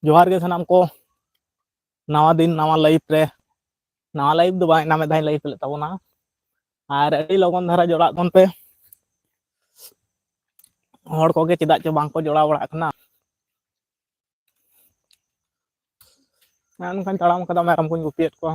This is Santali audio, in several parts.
जोहार के सनाम को नवा दिन नवा लाइफ रे नवा लाइफ दो बाय नामे दाई लाइफ ले ताबोना आर अडी लगन धारा जोड़ा तन पे हर को के चिदा च बांग को जोड़ा बड़ा कना नान खान तड़ाम कदा मेरम को गुपियत को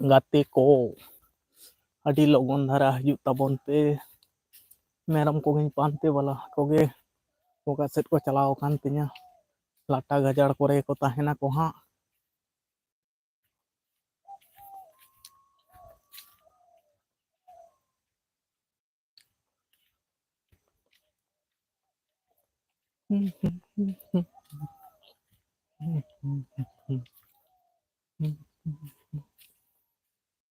गाते को अडी लगन धारा हजू ताबन पे मेरम को गिन पानते वाला कोगे कोका सेट को चलाओ कान तिया लाटा गजाड़ करे को ताहेना को हां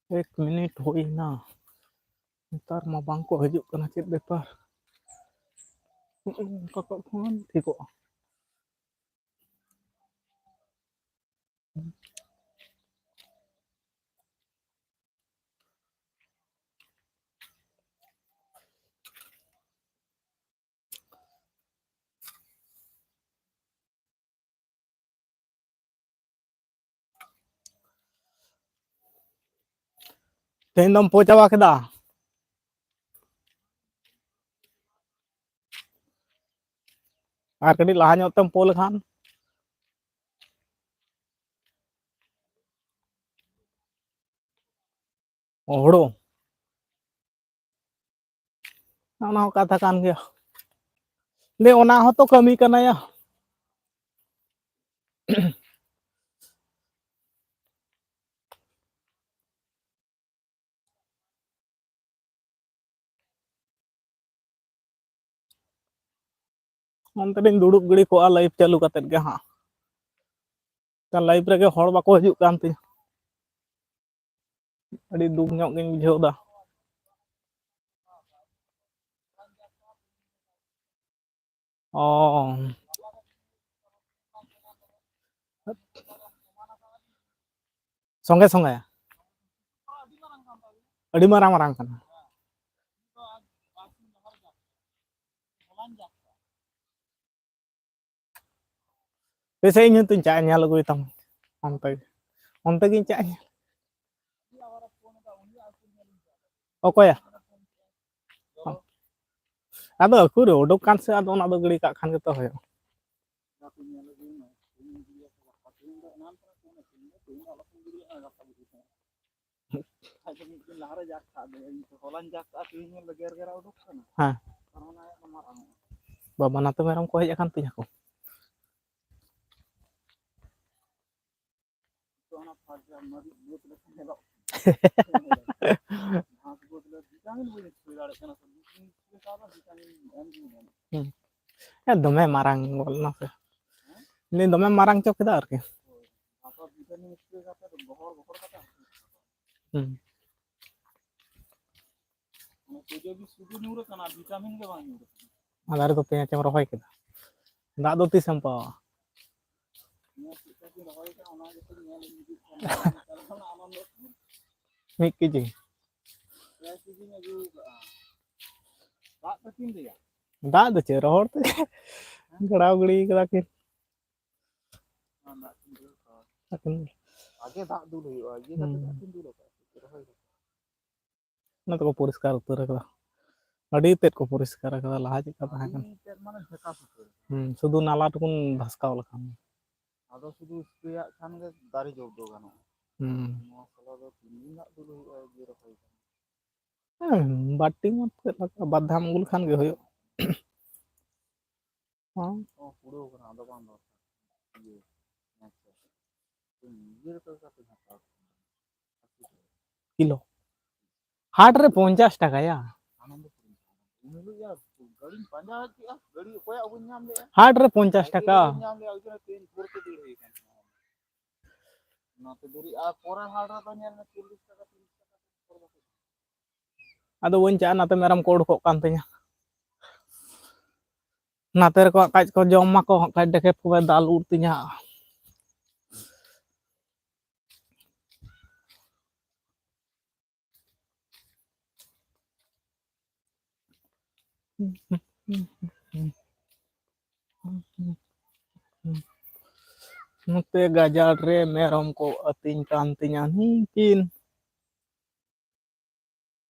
एक मिनट होई ना नतार मा बांग को हजू कना चेत बेपार कक फोन ठीको तेन दम पोचावा केदा आर कडी लाहा ᱧᱚᱜ तम पोल खान ओहड़ो ना कथा कान गया ले ओना हो तो कमी कना या onte din duduk gidi ko live चालू katet ge ha kan live rege hor bako hijuk kan ti adi duk nyok gin bujheu da oh songe songe adi marang marang kan Biasa ini tuh caknya lagu hitam onte gin caknya ᱚᱠᱚᱭ ᱟᱫᱚ ᱟᱠᱩᱨᱮ ᱩᱰᱩᱠ ᱠᱟᱱ ᱥᱮ ᱟᱫᱚ ᱚᱱᱟ ᱫᱚ ᱜᱤᱲᱤ ᱠᱟᱜ ᱠᱷᱟᱱ ᱜᱮᱛᱚ ᱦᱩᱭᱩᱜᱼᱟ ᱦᱮᱸ ᱵᱟᱵᱟ ᱱᱟᱛᱮ ᱢᱮᱨᱚᱢ ᱠᱚ ᱦᱮᱡ ᱟᱠᱟᱱ ᱛᱤᱧᱟ ᱠᱚ दमे मारांग बोलना से ini dome marang cok kita arke Adare to penyakit yang rohai kita ndak do tisam pa mik kiji ndak do che rohor te garaw gidi kada ke आगे दाग दूल हुआ ये कते दाग दूल होगा ना तो परिष्कार उतर कदा अडी तेत को परिष्कार कदा लाहा चिका ताहा कन माने झका सुदु नाला टुकुन धसकाव लखान आदो सुदु स्प्रेया खान गे दारी जोग दो गानो नो सला दो तीन दाग दूल हुआ ये रखै बाटी मत लगा बादाम गुल खान गे होयो हां ओ पुरो कना आदो बांग दो ये किलो हाट रे 50 টাকা या हाट रे 50 টাকা ᱟᱫᱚ ᱵᱟᱹᱧ ᱪᱟᱜᱼᱟ, ᱱᱟᱛᱮ ᱢᱮᱨᱚᱢ ᱠᱚ ᱩᱰᱩᱠᱚᱜ ᱠᱟᱱ ᱛᱤᱧᱟ, ᱱᱟᱛᱮ ᱨᱮᱠᱚ ᱠᱟᱡ ᱠᱚ ᱡᱚᱢ ᱢᱟᱠᱚ ᱠᱟᱡ ᱰᱮᱠᱮ ᱯᱚᱵᱮ ᱫᱟᱞ ᱩᱰ ᱛᱤᱧᱟ ᱱᱚᱛᱮ ᱜᱟᱡᱟᱲ ᱨᱮ ᱢᱮᱨᱚᱢ ᱠᱚ ᱟᱹᱛᱤᱧ ᱠᱟᱱ ᱛᱤᱧᱟ ᱱᱤᱝᱠᱤᱱ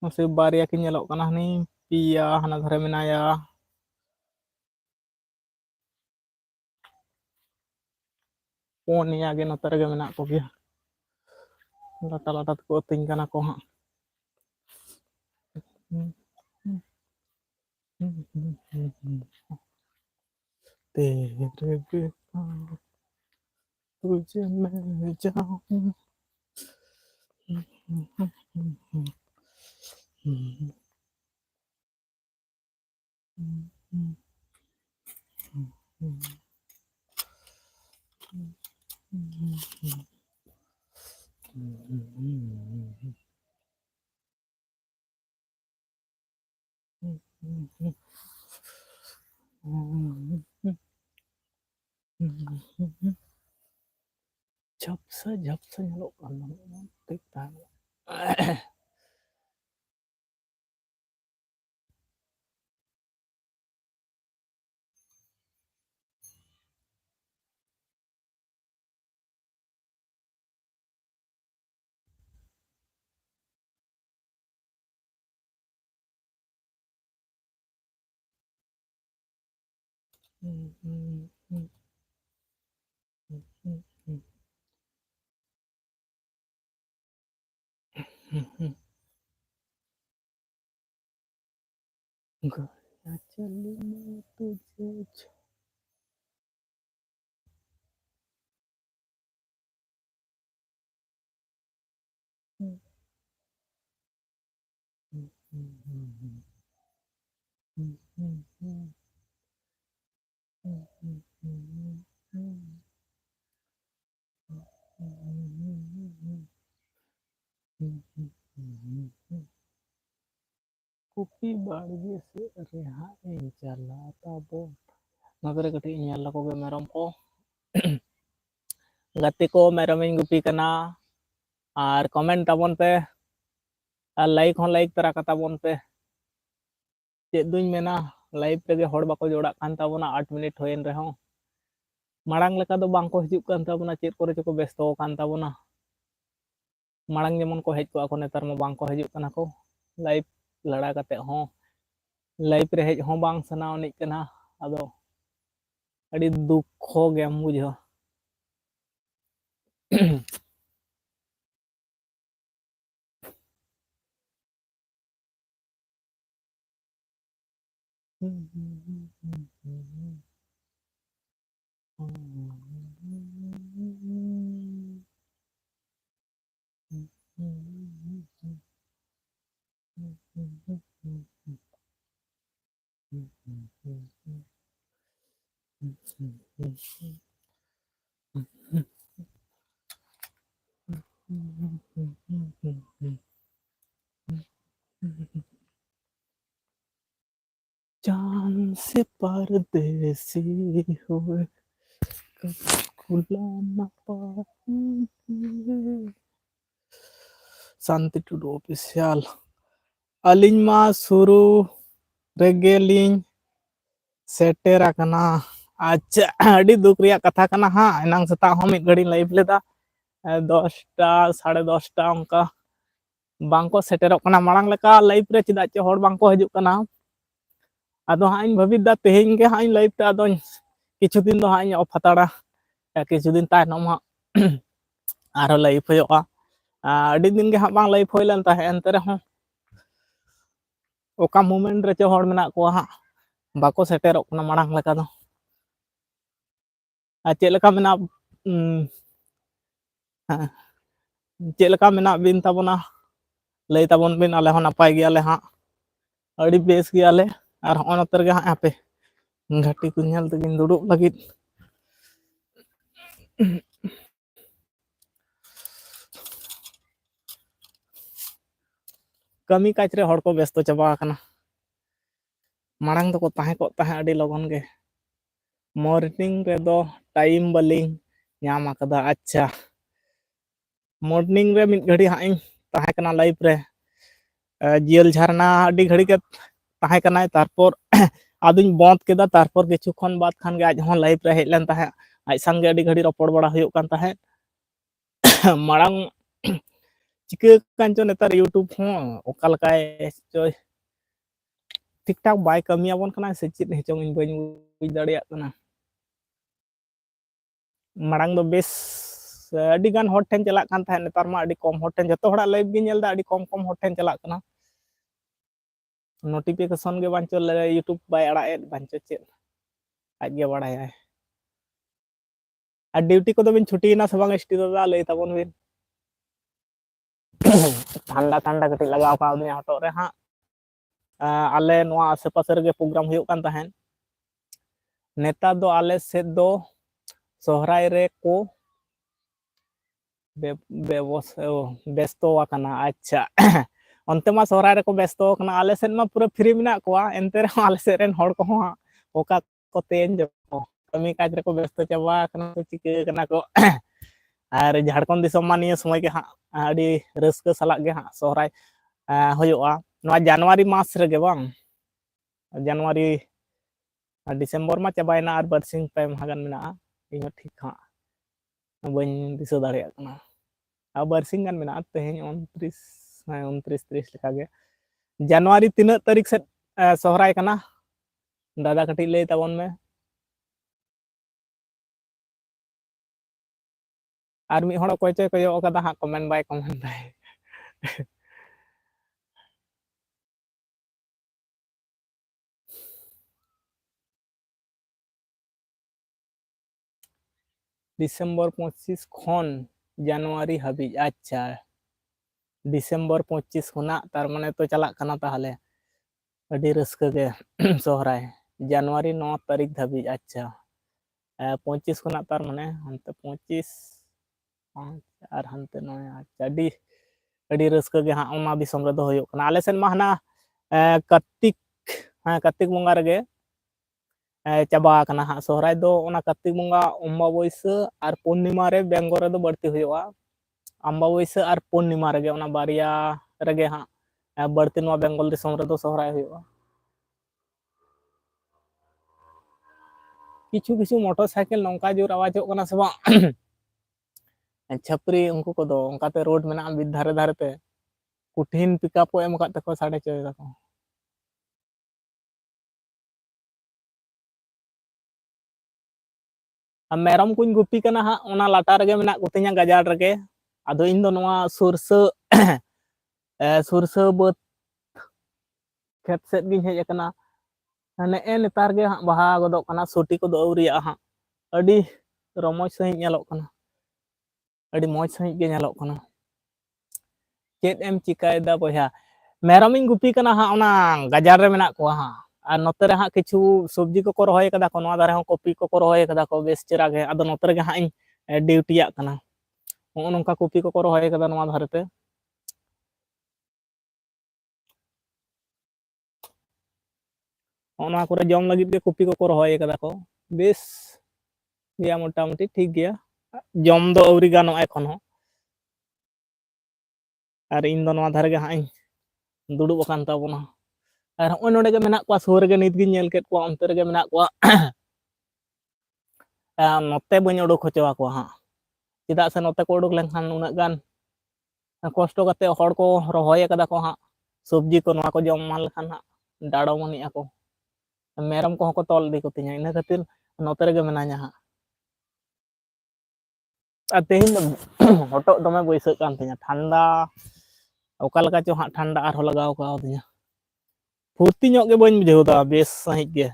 ᱢᱟᱥᱮ ᱵᱟᱨᱭᱟ ᱠᱤᱱ ᱧᱮᱞᱚᱜ ᱠᱟᱱᱟ, ᱦᱟᱱᱤ ᱯᱤᱭᱟ ᱦᱟᱱᱟ ᱫᱷᱟᱨᱮ ᱢᱮᱱᱟᱭᱟ, ᱯᱩᱱᱭᱟ ᱜᱮ ᱱᱚᱛᱮ ᱨᱮᱜᱮ ᱢᱮᱱᱟᱜ ᱠᱚᱜᱮᱭᱟ, ᱞᱟᱴᱟ ᱞᱟᱴᱟ ᱛᱮᱠᱚ ᱟᱹᱛᱤᱧ ᱠᱟᱱᱟ ᱠᱚ ᱦᱟᱸᱜ तेरे बिना तुझे मैं जाऊं झपसा झपसा nyelok kan tik tan गया चली मैं तुझे कुपी बाड़गे से रेहा इन चलाता बो नगरे कटी nyel lako ge merom ko gati ko merom ing gupi kana ar comment tabon pe ar like hon like tara kata bon pe check दुñ मेना लाइव तेगे हड़ बाको जोड़ा कान ताबोना 8 मिनट होयन रहो माड़ांग लेका दो बांको हिजुक कान ताबोना चेक करे चको व्यस्त कान ताबोना माड़ांग जेमन को हेज को नेतार मा बांको हिजुक काना को लाइव लड़ा कते हो लाइव रे हेज हो बांग सना उनिक कना आदो अड़ी दुखो गेम बुझो चांद से परदेसी हुए खुला ना पाए शांति टुडू ऑफिशियल अलिंग मा शुरू रेगेलिंग सेटेर कना अच्छा अड़ी दुख रिया कथा कना हाँ एनांग सता हम एक घड़ी लाइव लेदा 10टा 10:30 उनका बांको सेटेरो कना मांग लेका लाइव रे चिदा चे हड़ बांको हिजुक कना आदो हाँ इन भविदा तेहें के हाँ इन लाइव ते आदो किछु दिन दो हाँ इन ऑफ हताड़ा किछु दिन तायनम हाँ आरो लाइव होयोगा अड़ी दिन के हाँ बांग लाइव होय लेन ताहे एंते रहो ओका मोमेंट रे चे हड़ मेना को हाँ बाको सेटेरो कना मांग लेका दो चेक लेका मेना चेक लेका मेना बिन ताबोना लई ताबोन बिन आले हो नपाय गियाले हाँ अड़ी बेस गियाले और हन नतर गे हाँ पे घाटी को नेल तगिन दुड़ुब लगित kami kaj re hor ko besto chaba kana marang do ko tahe ko tahe adi logon ge morning re do time baling nyam akada acha morning re mid ghadi ha ing tahe kana live re jiel jharna adi ghadi ke tahe kana tarpor aduñ bond keda tarpor kichu khon baad khan ge aj hon live re hej len tahe aj sange adi ghadi ropor bada huyuk kan tahe marang chika kan cho netar YouTube hon oka lekai coy TikTok bai kami abon kana se chit hechong in bañ buj daᱲᱮᱭᱟᱜ kana marang do bes adi gan hot ten chalak kan tahe netar ma adi kom hot ten joto hoda live gi nyel da adi kom hot ten chalak kana notification ge bancho YouTube bai aड़ा ed bancho chet aj ge badaya ar duty ko do bin chuti na se bang sti da lay tabon bin ठंडा ठंडा कटी लगाव का दिया हटो रे हां आले नोआ आसे पासे रे प्रोग्राम हुयुक कान ताहेन नेता दो आले से दो सोहराय रे को बेस्तो वाकना अच्छा onte ma sohray re ko besto kana ale sen ma pura free mena koa ente re ale sen ren hor ko ha oka ko ten jo kami kaj re ko besto chaba kana ko chike kana ko ar Jharkhand disom ma niya somoy ge ha adi rauska salak ge ha sohray huyuga noa January mas re ge bang January December ma chabayna ar barsing time hagan mena ino ठीक ha bañ disa daᱲᱮᱭᱟᱜ kana ar barsing gan mena teheny 29 30 leka ge January tina tarik set sohray kana dada kati lay tabon me ar mi hor koy coy koyo kada ha comment bai December 25 khon January habij acha December 25 khona tar mane to chalak kana tahale adi rauska ge sohray January 9 tarik dhabij acha 25 khona tar mane hante 25 ar hante 9 acha adi rauska ge ha ona disom re do huyuk kana ale sen ma hana Kartik Kartik bonga re ge chaba kana ha sohray do ona Kartik bonga Ambaboisa ar Purnima re Bengal re do barti huyuga Ambaboisa ar Purnima re ge ona bariya re ge ha barti no Bengal disom re do sohray huyuga किछु किछु मोटरसाइकिल नौका जोर आवाजों kana se bang छपरी उनको को दो उनकाते रोड में ना बिद धारे धारे पे कुठिन पिकअप एम का तको साढ़े चोय तको मेरम कुछ गुपी कना हा ओना लाटा रगे मेना कुतिnya गाजार रगे आदो इन दो नोआ सुरसा बत खेत सेट गिन हेज कना ने ए नेतार गे हा बहा गदो कना सोटी को दो औरिया हा अडी रमोज सही नेलोक कना अडी मौज सही गे नेलोक कना चेत एम चिकाय दा बया मेरम इन गुपी कना हा ओना गाजार रे मेना को हा আর নতে রে হা কিছু সবজি কো রহয় কাদা কো নোয়া দারে হন কপি কো রহয় কাদা কো বেশ চেরা গে আদো নতে রে হা ডিউটিয়াক কানা ᱦᱚᱸᱜᱼᱚ ᱱᱚᱝᱠᱟ ᱠᱚᱯᱤ ᱠᱚᱠᱚ ᱨᱚᱦᱚᱭ ᱠᱟᱫᱟ ᱱᱚᱣᱟ ᱫᱷᱟᱨᱮᱛᱮ ᱦᱚᱸᱜᱼᱚ ᱱᱚᱣᱟ ᱠᱚᱨᱮ ᱡᱚᱢ ᱞᱟᱹᱜᱤᱫ ᱜᱮ ᱠᱚᱯᱤ ᱠᱚᱠᱚ ᱨᱚᱦᱚᱭ ᱠᱟᱫᱟ ᱠᱚ ᱵᱮᱥ ᱜᱮᱭᱟ ᱢᱳᱴᱟᱢᱩᱴᱤ ᱴᱷᱤᱠ ᱜᱮᱭᱟ ᱡᱚᱢ ᱫᱚ ᱟᱹᱣᱨᱤ ᱜᱟᱱᱚᱜᱼᱟ ᱮᱠᱷᱚᱱ ᱦᱚᱸ ᱟᱨ ᱤᱧ ᱫᱚ ᱱᱚᱣᱟ ᱫᱷᱟᱨᱮ ᱜᱮ ᱦᱟᱸᱜ ᱤᱧ ᱫᱩᱲᱩᱵ ᱟᱠᱟᱱ ᱛᱟᱵᱚᱱᱟ ᱟᱨ ᱦᱚᱸᱜᱼᱚᱭ ᱱᱚᱰᱮ ᱜᱮ ᱢᱮᱱᱟᱜ ᱠᱚᱣᱟ ᱥᱩᱨ ᱨᱮᱜᱮ ᱱᱤᱛ ᱜᱤᱧ ᱧᱮᱞ ᱠᱮᱫ ᱠᱚᱣᱟ ᱚᱱᱛᱮ ᱨᱮᱜᱮ ᱢᱮᱱᱟᱜ ᱠᱚᱣᱟ ᱱᱚᱛᱮ ᱵᱟᱹᱧ ᱩᱰᱩᱠ ᱦᱚᱪᱚ ᱟᱠᱚᱣᱟ ᱦᱟᱸᱜ ᱪᱮᱫᱟᱜ ᱥᱮ ᱱᱚᱛᱮ ᱠᱚ ᱩᱰᱩᱠ ᱞᱮᱱᱠᱷᱟᱱ ᱩᱱᱟᱹᱜ ᱜᱟᱱ ᱠᱚᱥᱴᱚ ᱠᱟᱛᱮ ᱦᱚᱲ ᱠᱚ ᱨᱚᱦᱚᱭ ᱠᱟᱫᱟ ᱠᱚ ᱦᱟᱸᱜ ᱥᱚᱵᱽᱡᱤ ᱠᱚ ᱱᱚᱣᱟ ᱠᱚ ᱡᱚᱢ ᱮᱢᱟᱱ ᱞᱮᱠᱷᱟᱱ ᱦᱟᱸᱜ ᱰᱟᱲᱚᱢᱟᱹᱱᱤᱜ ᱟᱠᱚ ᱢᱮᱨᱚᱢ ᱠᱚᱦᱚᱸ ᱠᱚ ᱛᱚᱞ ᱤᱫᱤ ᱠᱚᱛᱤᱧᱟ ᱤᱱᱟᱹ ᱠᱷᱟᱹᱛᱤᱨ ᱱᱚᱛᱮ ᱨᱮᱜᱮ ᱢᱮᱱᱟᱧᱟ ᱦᱟᱸᱜ ᱟᱨ ᱛᱮᱦᱮᱧ ᱫᱚ ᱦᱚᱴᱚᱜ ᱫᱚᱢᱮ ᱵᱟᱹᱭᱥᱟᱹᱜ ᱠᱟᱱ ᱛᱤᱧᱟ ᱴᱷᱟᱱᱰᱟ ᱚᱠᱟ ᱞᱮᱠᱟ ᱪᱚ ᱦᱟᱸᱜ ᱴᱷᱟᱱᱰᱟ ᱟᱨᱦᱚᱸ ᱞᱟᱜᱟᱣ ᱠᱟᱣᱫᱤᱧᱟ ᱯᱷᱩᱨᱛᱤ ᱧᱚᱜ ᱜᱮ ᱵᱟᱹᱧ ᱵᱩᱡᱷᱟᱹᱣ ᱫᱟ ᱵᱮᱥ ᱥᱟᱺᱦᱤᱡ ᱜᱮ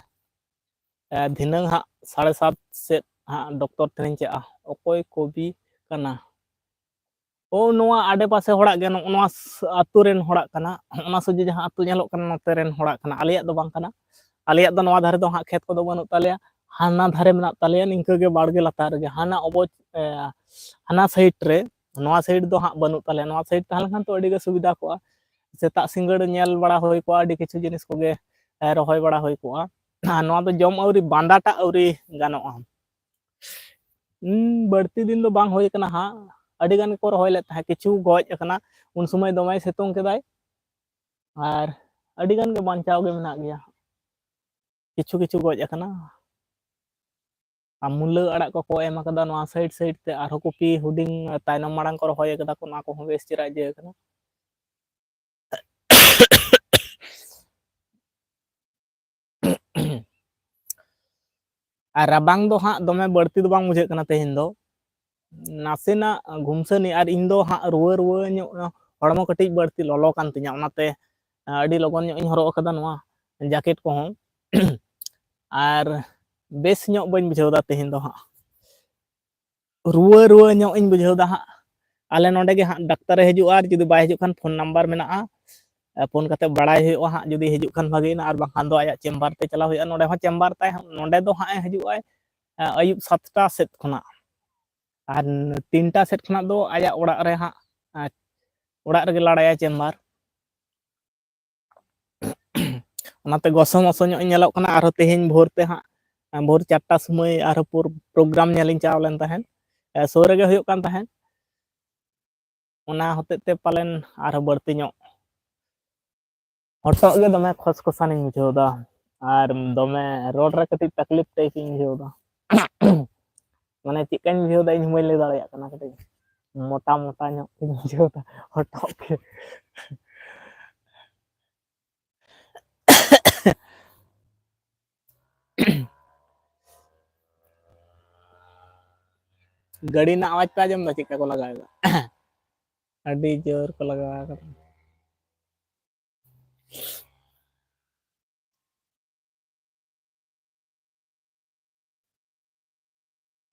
ᱫᱷᱤᱱᱟᱹᱝ ᱦᱟᱸᱜ 7:30 ᱥᱮᱫ ᱦᱟᱸᱜ ᱰᱚᱠᱴᱚᱨ ᱴᱷᱮᱱᱤᱧ ᱪᱟᱜᱼᱟ ᱚᱠᱚᱭ ᱠᱚᱵᱤ ᱠᱟᱱᱟ ᱳ ᱱᱚᱣᱟ ᱟᱰᱮ ᱯᱟᱥᱮ ᱦᱚᱲᱟᱜ ᱜᱮ ᱱᱚᱣᱟ ᱟᱛᱳ ᱨᱮᱱ ᱦᱚᱲᱟᱜ ᱠᱟᱱᱟ ᱚᱱᱟ ᱥᱚᱡᱷᱮ ᱡᱟᱦᱟᱸ ᱟᱛᱳ ᱧᱮᱞᱚᱜ ᱠᱟᱱᱟ ᱱᱚᱛᱮ ᱨᱮᱱ ᱦᱚᱲᱟᱜ ᱠᱟᱱᱟ ᱟᱞᱮᱭᱟᱜ ᱫᱚ ᱵᱟᱝ ᱠᱟᱱᱟ ᱟᱞᱮᱭᱟᱜ ᱫᱚ ᱱᱚᱣᱟ ᱫᱷᱟᱨᱮ ᱫᱚ ᱦᱟᱸᱜ ᱠᱷᱮᱛ ᱠᱚᱫᱚ ᱵᱟᱹᱱᱩᱜ ᱛᱟᱞᱮᱭᱟ ᱦᱟᱱᱟ ᱫᱷᱟᱨᱮ ᱢᱮᱱᱟᱜ ᱛᱟᱞᱮᱭᱟ ᱱᱤᱝᱠᱟᱹ ᱜᱮ ᱵᱟᱲᱜᱮ ᱞᱟᱛᱟᱨ ᱨᱮᱜᱮ ᱦᱟᱱᱟ ᱥᱟᱭᱤᱰ ᱨᱮ ᱱᱚᱣᱟ ᱥᱟᱭᱤᱰ ᱫᱚ ᱦᱟᱸᱜ ᱵᱟᱹᱱᱩᱜ ᱛᱟᱞᱮᱭᱟ ᱱᱚᱣᱟ ᱥᱟᱭᱤᱰ ᱛᱟᱦᱮᱸ ᱞᱮᱱᱠᱷᱟᱱ ᱛᱚ ᱟᱹᱰᱤ ᱜᱮ ᱥᱩᱵᱤᱫᱷᱟ ᱠᱚᱜᱼᱟ सेता सिंगड़ नेल बड़ा होई को आडी किछु जिनिस कोगे रहोय बड़ा होई को नोआ दो जम आउरी बांदाटा आउरी गानोआ बढ़ती दिन दो बांग होई कना हा आडी गान को रहोय ले था किछु गoj कना उन समय दमे सेतों केदाय और आडी गान के बांचाव गे मेना गया किछु किछु गoj कना मुला अड़ा को एम कदा नोआ साइड साइड ते आरो कोपी हुडिंग तायनम माड़ांग को रहोय कदा को ना को बेस चिरा जे कना और राबांग दो हाँ दमे बढ़ती दो बांग बुझे कना तेहिन दो नासेना घुमसनी और इन दो हाँ रुआ रुआ हड़मो कटिज बढ़ती ललो कान तिया ओनाते अडी लगन इन हरो कदा नोआ जैकेट को हों और बेस ᱧᱚᱜ बन बुझावदा तेहिन दो हाँ रुआ रुआ ᱧᱚᱜ इन बुझावदा हाँ आले नोंडे गे हाँ डाक्टर हजु आर जुदी बाय हजु खान फोन नंबर मेना फोन करते बड़ाई हुआ हाँ जुदी हजु खान भागीना और बाखान दो आया चेम्बर ते चला हुआ नोंडे हाँ चेम्बर ताय नोंडे दो हाँ हजु अयुब 7टा सेट खना और 3टा सेट खना दो आया ओड़ा रे हाँ ओड़ा रे लाड़ाया चेम्बर ओनाते गसो मसो ᱧᱚᱜ ᱧᱮᱞᱚᱜ ᱠᱟᱱᱟ ᱟᱨᱦᱚᱸ तेहेñ भोर ते हाँ भोर 4टा समय आरो प्रोग्राम ᱧᱮᱞᱤᱧ ᱪᱟᱣ ᱞᱮᱱ ᱛᱟᱦᱮᱱ सो रेगे हुयुग कान तहन ओना होते ते पालेन आरो बढ़ती ᱧᱚᱜ हटो गे दमे खसखसानी बुझावदा और दमे रोड रे कटी तकलीफ टाइप बुझावदा माने चिकन बुझावदा इन मैं ले दाड़िया कना कटी मोटा मोटा ᱧᱚᱜ बुझावदा हटो के गाड़ी ना आवाज पे आजम चिका को लगाएगा अड़ी जोर को लगा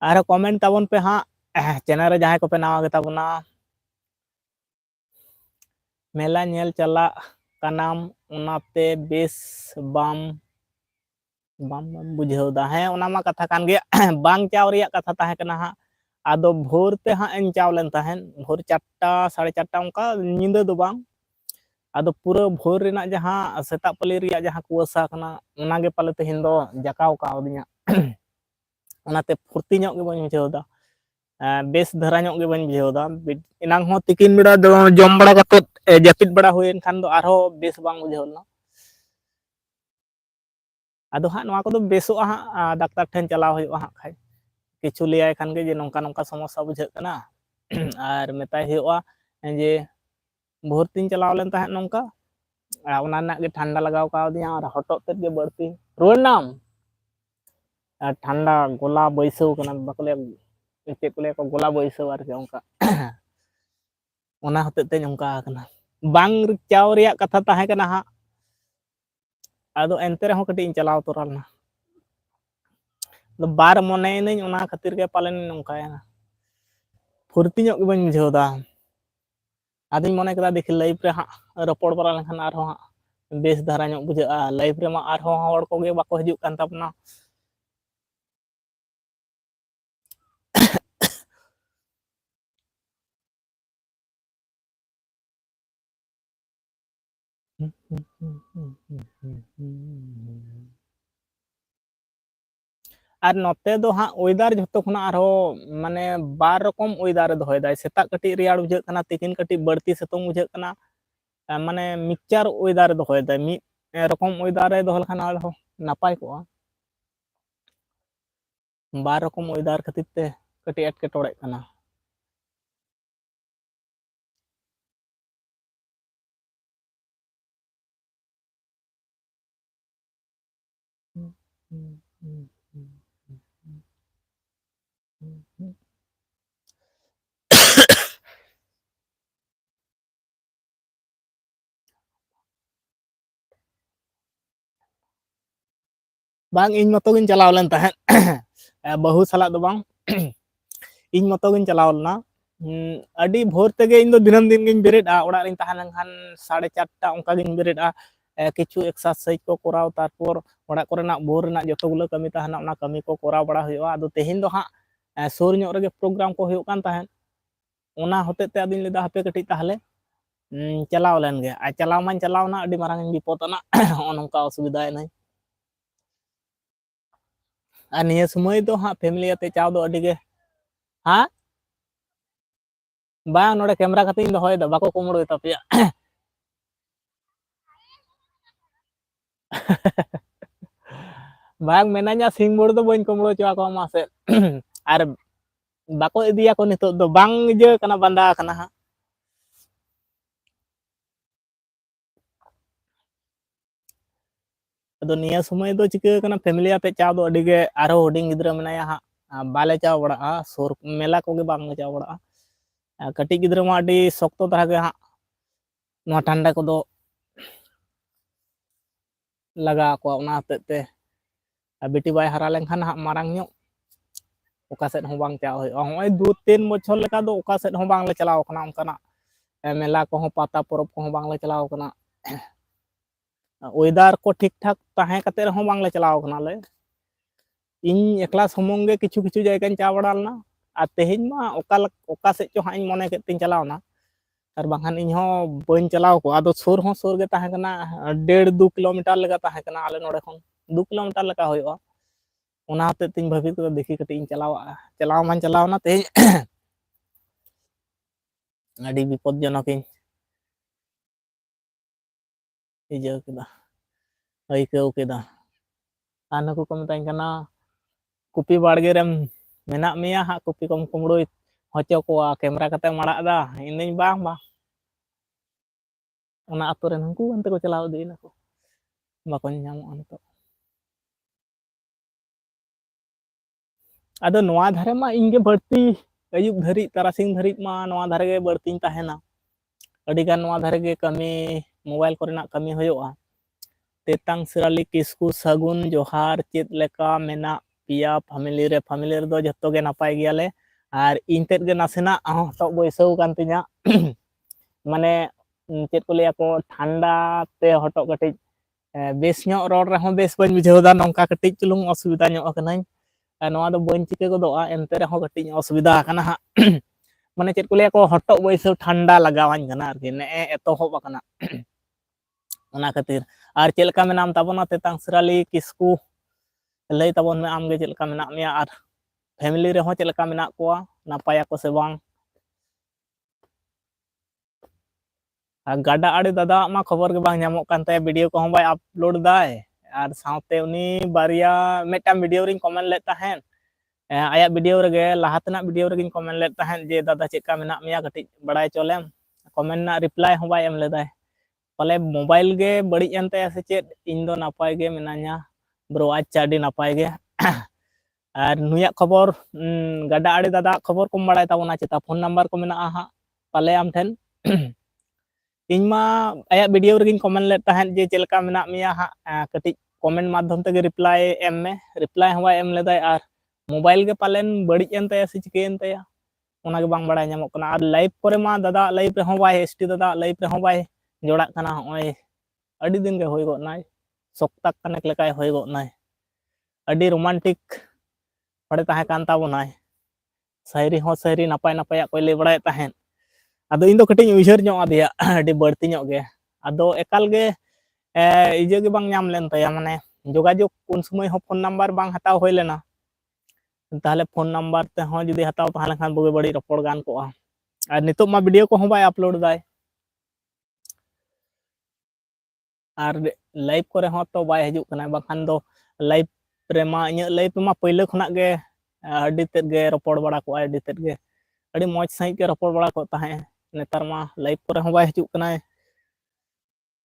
आरो कमेंट ताबन पे हाँ चैनल रे जहां को पे नावा गे ताबना मेला नेल चला कनाम उनाते बेस बाम बाम बुझावदा है ओना मा कथा कान गे बांग चाव रिया कथा ताहे कना हाँ आदो भोर ते हाँ इन चाव लेन ताहेन भोर 4टा 4:30 उनका निंदा दो बांग आदो पूरा भोर रेना जहां सेता पली रिया जहां कुआसा कना ओना गे पाले तेहिन दो जकाव कावदिया ओनाते फुर्ती ᱧᱚᱜ गे बन बुझावदा बेस धरा ᱧᱚᱜ गे बन बुझावदा इनांग हो तिकिन बेड़ा दो जम बड़ा कते जपित बड़ा हुएन खान दो आरो बेस बांग बुझावना आदो हाँ नोआ को बेसो हाँ डाक्टर ठेन चलाव हुयुआ हाँ खाय किछु लियाय खान गे जे नोंका नोंका समस्या बुझे कना और मेताय हुयुआ जे भोरतीन चलाव लेन ताहे नोंका ओना ना गे ठंडा लगाव कावदिया और हटो ते गे बढ़ती रुआर नाम ठंडा गोला बैसव कना बकले चेक को ले को गोला बैसव आर के ओंका ओना होते ते नोंका कना बांग चाव रिया कथा ताहे कना हाँ आदो एंते रहो कटी चलाव तोरालना बार मने नहीं ओना खातिर के पालन नोंकाया फुर्ती ᱧᱚᱜ गे बन बुझावदा आदिन मने कदा देखि लाइव रे हाँ रपड़ बरा लेखान आरो हाँ बेस धारा ᱧᱚᱜ बुझाआ लाइव रे मा आरो हड़ को गे बाको हजु कान ताबना और नोते दो हाँ वेदार जतो खना आरो माने बार रकम वेदार दोहयदाय सेता कटी रियाड़ बुझे कना तिकिन कटी बढ़ती सेतों बुझे कना माने मिक्सचार वेदार दोहयदाय मी रकम वेदार दोहल खाना आरो नापाय को बार रकम वेदार खातिर ते कटी एटके टोड़े कना बांग इन मतो गिन चलाव लेन ताहेन बहु साला दो बांग इन मतो गिन चलाव लना अडी भोर तेगे इन दो दिनम दिन गिन बेरेडा ओड़ा रिन ताहेन खान 4:30 उनका गिन बेरेडा किछु एक्सरसाइज को कराव तारपर ओड़ा कोरेना भोर रेना जतोगुलो कमी ताहेना ओना कमी को कराव बड़ा हुयुआ आदो तेहिन दो हाँ सोर ᱧᱚᱜ रेगे प्रोग्राम को हुयुग कान ताहेन ओना होते ते आदिन लेदा हपे कटी ताहले चलाव लेन गे आ चलाव मान चलावना अडी मारांग विपदना नौका असुविधा नहीं आ निया समय दो हाँ फैमिली आते चाव दो अडी गे हाँ बा नोडे कैमरा खाती दोहय दा बाको कुमड़ो तापिया बांग मेना냐 सिंग मोड़ दो बन कुमड़ो चवा को मासे आर बाको इदिया को नितो दो बांग इजे कना बंदा कना हा अदो निया समय दो चिके कना फैमिली आते चाव दो अडी गे आरो हुडिंग गिद्रा मेनाया हा बाले चाव बड़ा सोर मेला को गे बांग चाव बड़ा कटी गिद्रा मा अडी सख्तो तरह गे हा नो ठंडा को दो लगा को उना ते बेटी बाय हरा लेनखान हा मारांग ᱧᱚᱜ ओका सेट हो बांग चाव हो होय 2-3 बछर लेका दो ओका सेट हो बांग ले चलाव कना उनकाना मेला को हो पाता परब को हो बांग ले चलाव कना वेदर को ठीक ठाक ताहे कते रहो बांग ले चलाव कना ले इन एकला समंग गे किछु किछु जायगा चा बड़ालना आ तेहिन मा ओका से चो हाई मने के तिन चलावना और बांगन इन हो बन चलाव को आदो सुर गे ताहे कना 1.5-2 किलोमीटर लगा ताहे कना आले नोडे खन 2 किलोमीटर लगा होयो ओना ते तिन भाभी को देखी कते इन चलाव मान चलावना ते अडी विपदजनक इन इजे केदा अइकौ केदा आना को मताई कना कुपी बाड़गे रेम मेना मिया हा कुपी कम कुमड़ो हचो को कैमरा कते मड़ा दा इनिन बांग बा ओना आतो रे नंकु अंते को चलाव देना को बाको ᱧᱟᱢᱚᱜ अनतो आदो नोआ धारे मा इंगे बर्ती अयुब धरी तारासिंग धरी मा नोआ धारे गे बर्तीन ताहेना अडी गान नोआ धारे गे कमी मोबाइल कोरेना कमी होयोआ तेतांग सिराली किस्कू सगुन जोहार चेत लेका मेना पिया फैमिली रे दो जत्तो गे नापाय गियाले आर इन तेत गे नासेना तो बैसौ कान तिना माने चेत को लिया को ठंडा ते हटो कटि बेस ᱧᱚᱜ रोड रे हो बेस बन बुझेवदा नोंका कटि चुलुंग असुविधा ᱧᱚᱜ कनाई नोआ दो बन चिके गोदोआ एनते रे हो कटि असुविधा कना हा माने चेत को लिया को हटो बैसौ ठंडा लगावाኝ कना आरकी ने एतो हो बकना ओना खातिर आर चेलका मेनाम ताबोना तेतांग सिराली किस्कू लई ताबोन में आमगे चेलका मेना मिया आर फैमिली रे हो चेलका मेना कोआ नापाया को से बांग गाडा आड़े दादा मा खबर के बांग ᱧᱟᱢᱚᱜ ᱠᱟᱱ ᱛᱟᱭᱟ वीडियो को बाय अपलोड दाय आर साउते उनी बारिया मेटा वीडियो रिंग कमेंट ले ताहेन आया वीडियो रे लाहातना वीडियो रे कमेंट ले ताहेन जे दादा चेका मेना मिया कटि बड़ाय चलेम कमेंट ना रिप्लाई हो बाय एम लेदाय पले मोबाइल गे बड़ी एनते से चेत इन दो नापाय गे मेना냐 ब्रो अच्छा अडी नापाय गे आर नुया खबर गाडा आड़े दादा खबर को बड़ाय ताबोना चेता फोन नंबर को मेना हा पाले आम ठेन इनमा आया वीडियो रे कमेंट ले ताहेन जे चेलका मेना मिया हा कटि कमेंट माध्यम ते रिप्लाई एम में रिप्लाई हो बाय एम लेदाय आर मोबाइल गे पालेन बड़ी एनते से चिकेन तया ओना गे बांग बड़ाय ᱧᱟᱢᱚᱜ कना आर लाइव करे मा दादा लाइव रे हो बाय एसटी दादा लाइव रे हो बाय जोड़ा कना होय अडी दिन गे होय गनाय सप्ताह कनेक लेकाय होय गनाय अडी रोमांटिक पड़े ताहे कान ताबोनाय शायरी हो शायरी नापाय नापाय को ले बड़ाय ताहेन आदो इन दो कटिंग उइहर ᱧᱚᱜ आदिया अडी बर्ती ᱧᱚᱜ गे आदो एकाल गे इजे गे बांग ᱧᱟᱢ ᱞᱮᱱ ᱛᱟᱭᱟ माने जोगाजोग उन समय हो फोन नंबर बांग हताव होय लेना ताहले फोन नंबर ते हो जुदी हताव ताहले खान बगे बड़ी रपड़ गान कोआ आर नितो मा वीडियो को हो बाय अपलोड दाय आर लाइव करे हो तो बाय हजु कना बाखान दो लाइव रे मा इᱧ लाइव मा पहिले खना गे अडी तेत गे रपड़ बड़ा को अडी तेत गे अडी मौज सही के रपड़ बड़ा को ताहे नेतार मा लाइव करे हो बाय हजु कना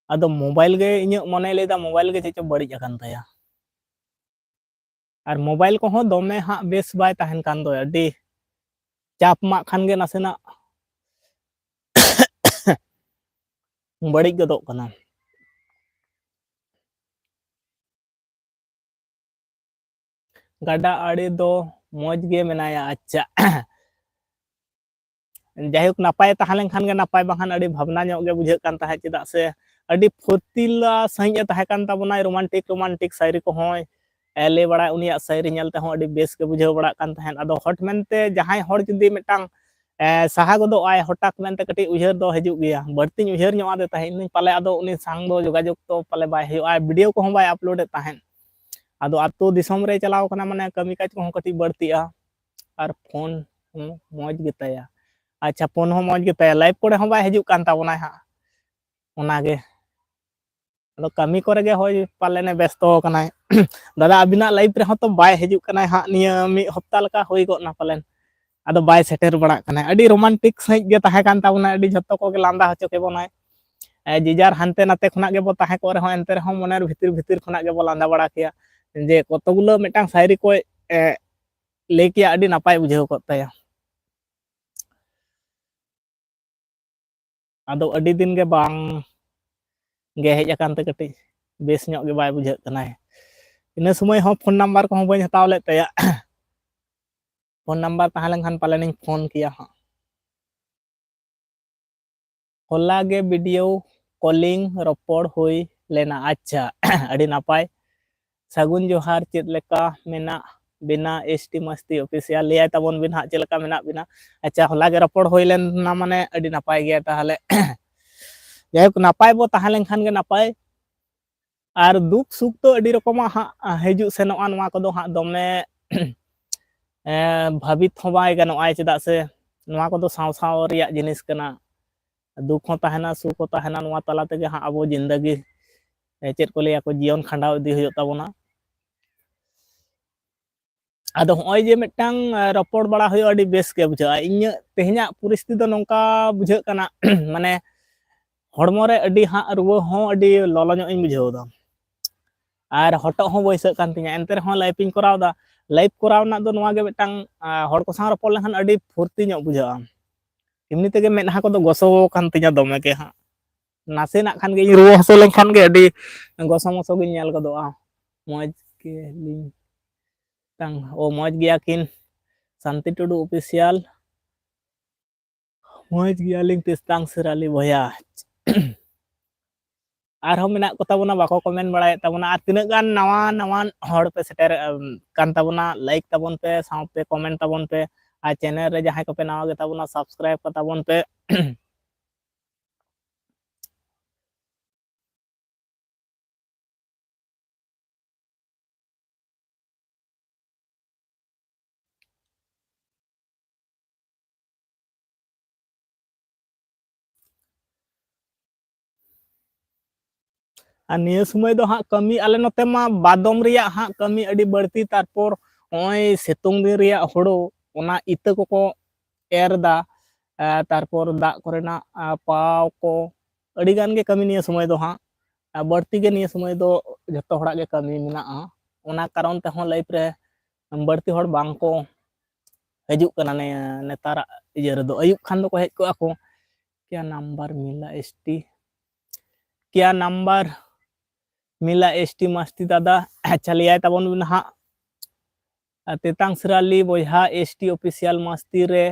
आदो मोबाइल गे इᱧ मने लेदा मोबाइल गे चेचो बड़ी अकन तया आर मोबाइल को हो दोमे हा बेस बाय ताहेन कान दो अडी चाप मा खान गे नासेना बड़ी गदो कना गाडा आड़े दो मौज गे मेनाया अच्छा जायक नापाय ताहलें खान गे नापाय बाखान अडी भावना ᱧᱚᱜ गे बुझे कान ताहे चेदा से अडी फुर्तिला सही ताहे कान ताबोनाय रोमांटिक शायरी को होय ले बड़ा उनिया शायरी नेलते हो अडी बेस के बुझे बड़ा कान ताहेन आदो हट मेनते जहाय हर जुदी मिटांग ᱥᱟᱦᱟ ᱜᱚᱫᱚᱜ ᱟᱭ ᱦᱚᱴᱟᱛ ᱢᱮᱱᱛᱮ ᱠᱟᱹᱴᱤᱡ ᱩᱭᱦᱟᱹᱨ ᱫᱚ ᱦᱤᱡᱩᱜ ᱜᱮᱭᱟ ᱵᱟᱹᱲᱛᱤᱧ ᱩᱭᱦᱟᱹᱨ ᱧᱚᱜ ᱟᱫᱮ ᱛᱟᱦᱮᱸᱫ ᱤᱧ ᱯᱟᱞᱮ ᱟᱫᱚ ᱩᱱᱤ ᱥᱟᱝ ᱫᱚ ᱡᱳᱜᱟᱡᱳᱜᱽ ᱛᱚ ᱯᱟᱞᱮ ᱵᱟᱭ ᱦᱩᱭᱩᱜᱼᱟ ᱵᱷᱤᱰᱤᱭᱳ ᱠᱚᱦᱚᱸ ᱵᱟᱭ ᱟᱯᱞᱳᱰ ᱮᱫ ᱛᱟᱦᱮᱸᱫ ᱟᱫᱚ ᱟᱛᱳ ᱫᱤᱥᱚᱢ ᱨᱮ ᱪᱟᱞᱟᱣ ᱠᱟᱱᱟ ᱢᱟᱱᱮ ᱠᱟᱹᱢᱤ ᱠᱟᱡᱽ ᱠᱚᱦᱚᱸ ᱠᱟᱹᱴᱤᱡ ᱵᱟᱹᱲᱛᱤᱜᱼᱟ ᱟᱨ ᱯᱷᱳᱱ ᱦᱚᱸ ᱢᱚᱡᱽ ᱜᱮᱛᱟᱭᱟ ᱟᱪᱪᱷᱟ ᱯᱷᱳᱱ ᱦᱚᱸ ᱢᱚᱡᱽ ᱜᱮᱛᱟᱭᱟ ᱞᱟइव ᱠᱚᱨᱮ ᱦᱚᱸ ᱵᱟᱭ ᱦᱤᱡᱩᱜ ᱠᱟᱱ ᱛᱟᱵᱚᱱᱟᱭ ᱦᱟᱸᱜ ᱚᱱᱟᱜᱮ ᱟᱫᱚ ᱠᱟᱹᱢᱤ ᱠᱚᱨᱮ ᱜᱮ ᱦᱳᱭ ᱯᱟᱞᱮᱱᱮ ᱵᱮᱥᱛᱚ ᱠᱟᱱᱟᱭ ᱫᱟᱫᱟ ᱟᱵᱤᱱᱟᱜ ᱞᱟइভ ᱨᱮᱦᱚᱸ ᱛᱚ ᱵᱟᱭ ᱦᱤᱡᱩᱜ ᱠᱟᱱᱟᱭ ᱦᱟᱸᱜ ᱱᱤᱭᱟᱹ ᱢᱤᱫ ᱦᱟᱯᱛᱟ ᱞᱮᱠᱟ ᱦᱩᱭ ᱜᱚᱫ ᱱᱟ ᱯᱟᱞᱮᱱ ᱟᱫᱚ ᱵᱟᱭ ᱥᱮᱴᱮᱨ ᱵᱟᱲᱟᱜ ᱠᱟᱱᱟ ᱟᱹᱰᱤ ᱨᱳᱢᱟᱱᱴᱤᱠ ᱥᱟᱺᱦᱤᱡ ᱜᱮ ᱛᱟᱦᱮᱸ ᱠᱟᱱ ᱛᱟᱵᱚᱱᱟ ᱟᱹᱰᱤ ᱡᱷᱚᱛᱚ ᱠᱚᱜᱮ ᱞᱟᱸᱫᱟ ᱦᱚᱪᱚ ᱠᱮᱵᱚᱱᱟᱭ ᱡᱮᱡᱟᱨ ᱦᱟᱱᱛᱮ ᱱᱟᱛᱮ ᱠᱷᱚᱱᱟᱜ ᱜᱮᱵᱚ ᱛᱟᱦᱮᱸ ᱠᱚᱜ ᱨᱮᱦᱚᱸ ᱮᱱᱛᱮ ᱨᱮᱦᱚᱸ ᱢᱚᱱᱮᱨ ᱵᱷᱤᱛᱤᱨ ᱵᱷᱤᱛᱤᱨ ᱠᱷᱚᱱᱟᱜ ᱜᱮᱵᱚ ᱞᱟᱸᱫᱟ ᱵᱟᱲᱟ ᱠᱮᱭᱟ ᱡᱮ ᱠᱚᱛᱚᱜᱩᱞᱟᱹ ᱢᱤᱫᱴᱟᱝ ᱥᱟᱭᱨᱤ ᱠᱚ ᱞᱟᱹᱭ ᱠᱮᱭᱟ ᱟᱹᱰᱤ ᱱᱟᱯᱟᱭ ᱵᱩᱡᱷᱟᱹᱣ ᱠᱚᱜ ᱛᱟᱭᱟ ᱟᱫᱚ ᱟᱹᱰᱤ ᱫᱤᱱ ᱜᱮ ᱵᱟᱝ ᱜᱮ ᱦᱮᱡ ᱟᱠᱟᱱ ᱛᱮ ᱠᱟᱹᱴᱤᱡ ᱵᱮᱥ ᱧᱚᱜ ᱜᱮ ᱵᱟᱭ ᱵᱩᱡᱷᱟᱹᱜ ᱠᱟᱱᱟᱭ ᱤᱱᱟᱹ ᱥᱚᱢᱚᱭ ᱦᱚᱸ ᱯᱷᱳᱱ ᱱᱟᱢᱵᱟᱨ ᱠᱚᱦᱚᱸ ᱵᱟᱹᱧ ᱦᱟᱛᱟᱣ ᱞᱮᱫ ᱛᱟᱭᱟ ᱯᱷᱳᱱ ᱱᱟᱢᱵᱟᱨ ᱛᱟᱦᱮᱸ ᱞᱮᱱᱠᱷᱟᱱ ᱯᱟᱞᱮᱱᱤᱧ ᱯᱷᱳᱱ ᱠᱮᱭᱟ ᱦᱟᱸᱜ ᱦᱚᱞᱟ ᱜᱮ ᱵᱷᱤᱰᱤᱭᱳ ᱠᱚᱞᱤᱝ ᱨᱚᱯᱚᱲ ᱦᱩᱭ ᱞᱮᱱᱟ ᱟᱪᱪᱷᱟ ᱟᱹᱰᱤ ᱱᱟᱯᱟᱭ ᱥᱟᱹᱜᱩᱱ ᱡᱚᱦᱟᱨ ᱪᱮᱫ ᱞᱮᱠᱟ ᱢᱮᱱᱟᱜ ᱵᱤᱱᱟ ᱮᱥᱴᱤ ᱢᱟᱥᱛᱤ ᱚᱯᱷᱤᱥᱤᱭᱟᱞ ᱞᱟᱹᱭᱟᱭ ᱛᱟᱵᱚᱱ ᱵᱤᱱ ᱦᱟᱸᱜ ᱪᱮᱫ ᱞᱮᱠᱟ ᱢᱮᱱᱟᱜ ᱵᱤᱱᱟ ᱟᱪᱪᱷᱟ ᱦᱚᱞᱟ ᱜᱮ ᱨᱚᱯᱚᱲ ᱦᱩᱭ ᱞᱮᱱᱟ ᱢᱟᱱᱮ ᱟᱹᱰᱤ ᱱᱟᱯᱟᱭ ᱜᱮᱭᱟ ᱛᱟᱦᱚᱞᱮ ᱡᱟᱭᱦᱳᱠ ᱱᱟᱯᱟᱭ ᱵᱚ ᱛᱟᱦᱮᱸ ᱞᱮᱱᱠᱷᱟᱱ ᱜᱮ ᱱᱟᱯᱟᱭ ᱟᱨ ᱫᱩᱠ ᱥᱩᱠ ᱫᱚ ᱟᱹᱰᱤ ᱨᱚᱠᱚᱢᱟᱜ ᱦᱟᱸᱜ ᱦᱤᱡᱩᱜ ᱥᱮᱱᱚᱜᱼᱟ ᱱᱚᱣᱟ ᱠᱚᱫᱚ ᱦᱟᱸᱜ ᱫᱚᱢᱮ ᱵᱷᱟᱵᱤᱛ ᱦᱚᱸ ᱵᱟᱭ ᱜᱟᱱᱚᱜᱼᱟ ᱪᱮᱫᱟᱜ ᱥᱮ ᱱᱚᱣᱟ ᱠᱚᱫᱚ ᱥᱟᱶ ᱥᱟᱶ ᱨᱮᱭᱟᱜ ᱡᱤᱱᱤᱥ ᱠᱟᱱᱟ ᱫᱩᱠ ᱦᱚᱸ ᱛᱟᱦᱮᱱᱟ ᱥᱩᱠ ᱦᱚᱸ ᱛᱟᱦᱮᱱᱟ ᱱᱚᱣᱟ ᱛᱟᱞᱟ ᱛᱮᱜᱮ ᱦᱟᱸᱜ ᱟᱵᱚ ᱡᱤᱱᱫᱮᱜᱤ ᱪᱮᱫ ᱠᱚ ᱞᱟᱹᱭᱟᱠᱚ ᱡᱤᱭᱚᱱ ᱠᱷᱟᱸᱰᱟᱣ ᱤᱫᱤ ᱦᱩᱭᱩᱜ ᱛᱟᱵᱚᱱᱟ ᱟᱫᱚ ᱦᱚᱸᱜᱼᱚᱭ ᱡᱮ ᱢᱤᱫᱴᱟᱝ ᱨᱚᱯᱚᱲ ᱵᱟᱲᱟ ᱦᱩᱭᱩᱜᱼᱟ ᱟᱹᱰᱤ ᱵᱮᱥ ᱜᱮ ᱵᱩᱡᱷᱟᱹᱜᱼᱟ ᱤᱧᱟᱹᱜ ᱛᱮᱦᱮᱧᱟᱜ ᱯᱚᱨᱤᱥᱛᱷᱤᱛᱤ ᱫᱚ ᱱᱚᱝᱠᱟ ᱵᱩᱡᱷᱟᱹᱜ ᱠᱟᱱᱟ ᱢᱟᱱᱮ ᱦᱚᱲᱢᱚ ᱨᱮ ᱟᱹᱰᱤ ᱦᱟᱸᱜ ᱨᱩᱣᱟᱹ ᱦᱚᱸ ᱟᱹᱰᱤ ᱞᱚᱞᱚ ᱧᱚᱜ ᱤᱧ ᱵᱩᱡᱷᱟᱹᱣ ᱮᱫᱟ ᱟᱨ ᱦᱚᱴᱚᱜ ᱦᱚᱸ ᱵᱟᱹᱭᱥᱟᱹᱜ ᱠᱟᱱ ᱛᱤᱧᱟᱹ ᱮᱱᱛᱮ ᱨᱮᱦᱚᱸ ᱞᱟᱭᱤᱯ ᱤᱧ ᱠᱚᱨᱟᱣ ᱮᱫᱟ ᱞᱟᱭᱤᱯ ᱠᱚᱨᱟᱣ ᱨᱮᱱᱟᱜ ᱫᱚ ᱱᱚᱣᱟ ᱜᱮ ᱢᱤᱫᱴᱟᱝ ᱦᱚᱲ ᱠᱚ ᱥᱟᱶ ᱨᱚᱯᱚᱲ ᱞᱮᱱᱠᱷᱟᱱ ᱟᱹᱰᱤ ᱯᱷᱩᱨᱛᱤ ᱧᱚᱜ ᱵᱩᱡᱷᱟᱹᱜᱼᱟ ᱮᱢᱱᱤ ᱛᱮᱜᱮ ᱢᱮᱫᱦᱟ ᱠᱚᱫᱚ ᱜᱚᱥᱚ ᱠᱟᱱ ᱛᱤᱧᱟᱹ ᱫᱚᱢᱮ ᱜᱮ ᱦᱟᱸᱜ ᱱᱟᱥᱮᱱᱟᱜ ᱠᱷᱟᱱ ᱜᱮ ᱤᱧ ᱨᱩᱣᱟᱹ ᱦᱟᱹᱥᱩ ᱞᱮᱱᱠᱷᱟᱱ ᱜᱮ ᱟᱹᱰᱤ ᱜᱚᱥᱚ ᱢᱚᱥᱚ ᱜᱤᱧ ᱧᱮᱞ ᱜᱚᱫᱚᱜᱼᱟ ᱢᱚᱡᱽ ᱜᱮᱞᱤᱧ ᱢᱚᱡᱽ ᱜᱮᱭᱟ ᱠᱤᱱ ᱥᱟᱱᱛᱤ ᱴᱩᱰᱩ ᱚᱯᱷᱤᱥᱤᱭᱟᱞ ᱢᱚᱡᱽ ᱜᱮᱭᱟᱞᱤᱧ ᱛᱮᱥᱛᱟᱝ ᱥᱮᱨᱟᱞᱤ ᱵᱚᱭᱦᱟ ᱟᱨᱦᱚᱸ ᱢᱮᱱᱟᱜ ᱠᱚ ᱛᱟᱵᱚᱱᱟ ᱵᱟᱠᱚ ᱠᱚᱢᱮᱱᱴ ᱵᱟᱲᱟᱭᱮᱫ ᱛᱟᱵᱚᱱᱟ ᱟᱨ ᱛᱤᱱᱟᱹᱜ ᱜᱟᱱ ᱱᱟᱣᱟ ᱱᱟᱣᱟᱱ ᱦᱚᱲ ᱯᱮ ᱥᱮᱴᱮᱨ ᱠᱟᱱ ᱛᱟᱵᱚᱱᱟ ᱞᱟᱭᱤᱠ ᱛᱟᱵᱚᱱ ᱯᱮ ᱥᱟᱶᱛᱮ ᱠᱚᱢᱮᱱᱴ ᱛᱟᱵᱚᱱ ᱯᱮ ᱟᱨ ᱪᱮᱱᱮᱞ ᱨᱮ ᱡᱟᱦᱟᱸᱭ ᱠᱚᱯᱮ ᱱᱟᱣᱟ ᱜᱮ ᱛᱟᱵᱚᱱᱟ ᱥᱟᱵᱥᱠᱨᱟᱭᱤᱵ ᱠᱟ ᱛᱟᱵᱚᱱ ᱯᱮ ᱟᱨ ᱱᱤᱭᱟᱹ ᱥᱚᱢᱚᱭ ᱫᱚ ᱦᱟᱸᱜ ᱠᱟᱹᱢᱤ ᱟᱞᱮ ᱱᱚᱛᱮ ᱢᱟ ᱵᱟᱫᱚᱢ ᱨᱮᱭᱟᱜ ᱦᱟᱸᱜ ᱠᱟᱹᱢᱤ ᱟᱹᱰᱤ ᱵᱟᱹᱲᱛᱤ ᱛᱟᱨᱯᱚᱨ ᱱᱚᱜᱼᱚᱭ ᱥᱤᱛᱩᱝ ᱫᱤᱱ ᱨᱮᱭᱟᱜ ᱦᱩᱲᱩ ᱚᱱᱟ ᱤᱛᱟᱹ ᱠᱚᱠᱚ ᱮᱨ ᱮᱫᱟ ᱛᱟᱨᱯᱚᱨ ᱫᱟᱜ ᱠᱚᱨᱮᱱᱟᱜ ᱯᱟᱣ ᱠᱚ ᱟᱹᱰᱤ ᱜᱟᱱ ᱜᱮ ᱠᱟᱹᱢᱤ ᱱᱤᱭᱟᱹ ᱥᱚᱢᱚᱭ ᱫᱚ ᱦᱟᱸᱜ ᱵᱟᱹᱲᱛᱤ ᱜᱮ ᱱᱤᱭᱟᱹ ᱥᱚᱢᱚᱭ ᱫᱚ ᱡᱚᱛᱚ ᱦᱚᱲᱟᱜ ᱜᱮ ᱠᱟᱹᱢᱤ ᱢᱮᱱᱟᱜᱼᱟ ᱚᱱᱟ ᱠᱟᱨᱚᱱ ᱛᱮᱦᱚᱸ ᱞᱟᱭᱤᱯ ᱨᱮ ᱵᱟᱹᱲᱛᱤ ᱦᱚᱲ ᱵᱟᱝ ᱠᱚ ᱦᱤᱡᱩᱜ ᱠᱟᱱᱟ ᱱᱮᱛᱟᱨᱟᱜ ᱤᱭᱟᱹ ᱨᱮᱫᱚ ᱟᱹᱭᱩᱵ ᱠᱷᱟᱱ ᱫᱚᱠᱚ ᱦᱮᱡ ᱠᱚᱜᱼᱟ ᱠᱚ ᱠᱮᱭᱟ ᱱᱟᱢᱵᱟᱨ ᱢᱤᱞᱟ ᱮᱥᱴᱤ ᱠᱮᱭᱟ ᱱᱟᱢᱵᱟᱨ ᱢᱤᱞᱟ ᱮᱥᱴᱤ ᱢᱟᱥᱛᱤ ᱫᱟᱫᱟ ᱟᱪᱪᱷᱟ ᱞᱟᱹᱭᱟᱭ ᱛᱟᱵᱚᱱ ᱵᱤᱱ ᱦᱟᱸᱜ ᱛᱮᱛᱟᱝ ᱥᱮᱨᱟᱞᱤ ᱵᱚᱭᱦᱟ ᱮᱥᱴᱤ ᱚᱯᱷᱤᱥᱤᱭᱟᱞ ᱢᱟᱥᱛᱤ ᱨᱮ